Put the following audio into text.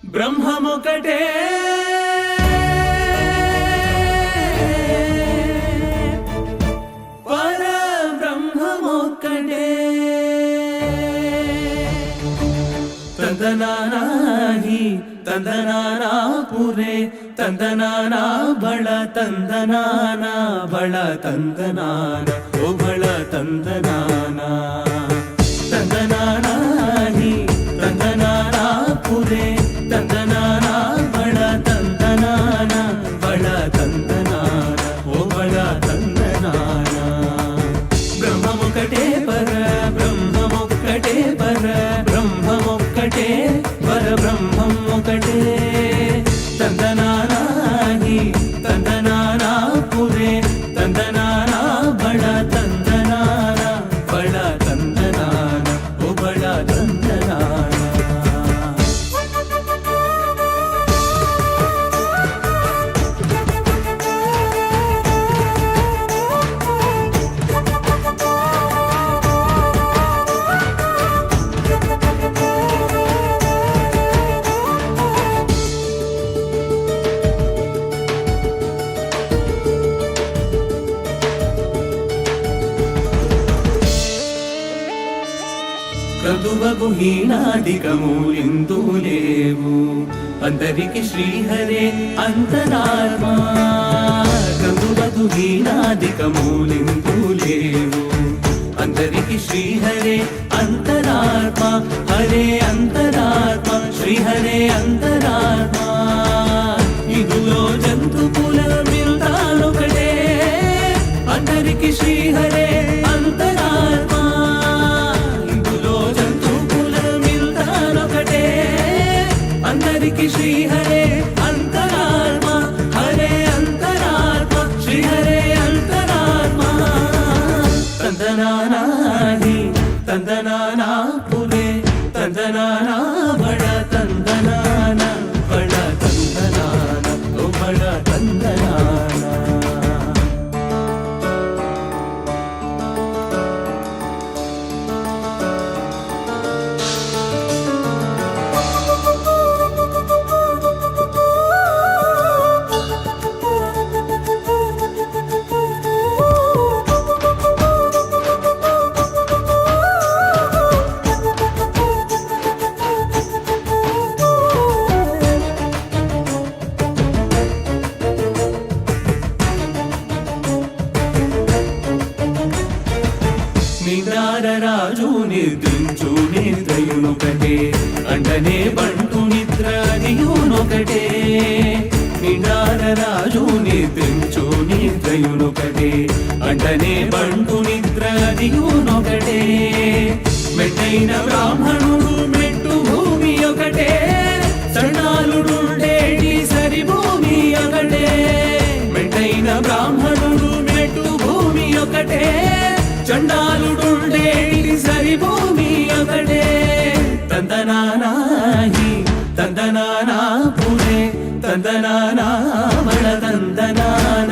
బ్రహ్మమొకటే పరబ్రహ్మమొకటే ತಂದನಾನಿ ತಂದನಾನಾ ಪುರೆ ತಂದನಾನಾ ಬಳ ತಂದನಾನ ಬಳ ತಂದನಾನ ಓ ಬಳ ತಂದನಾನ ತಂದನಾನಿ ತಂದನಾನಾ ಪುರೆ ತಂದನಾನ ಬಳ ತಂದನಾನ ಬಳ ತಂದನಾನ ಓ ಬಳ ತಂದನಾನ ಬ್ರಹ್ಮಮೊಕಟೇ ಪರ ಬ್ರಹ್ಮಮೊಕಟೇ ಪರ ಬ್ರಹ್ಮಮೊಕಟೇ పరబ్రహ్మమొకటే తందనాని తందనానా పురే తందనానా బళ తందనాన బళ తందనాన ఓ బళ తందనాన క్రతువగు హీనాధికములిందు లేవు అందరికి శ్రీహరే అంతరాత్మా క్రతువగు హీనాధికములిందు లేవు అందరికి శ్రీహరే అంతరాత్మా హరే అంతరాత్మా శ్రీహరే అంతరాత్మా ఇదులో జంతు కుల మిల్తానొకటే అందరికి శ్రీహరే అంతరాత్మా అందరికి శ్రీహరే అంతరాత్మ హరే అంతరాత్మ శ్రీహరే అంతరాత్మ తందనాని తందనానా పురే తందనానా బడ తందనాన బడ తందనాన ఓ బడ తందనాన నిద్రారరాజు నిద్రించు నిద్రయునొకటే అండనే బంటు నిద్ర అదియునొకటే నిద్రారరాజు నిద్రించు నిద్రయునొకటే అండనే బంటు నిద్ర అదియునొకటే మెట్టైన బ్రాహ్మణుడు మెట్టు భూమి ఒకటే చండాలుడుండేటి సరి భూమి ఒకటే మెట్టైన బ్రాహ్మణుడు మెట్టు భూమి ఒకటే చండాలుడుండేటి సరి భూమి ఒకటే తందనాని తందనానా పురే తందనానా బళ తందనాన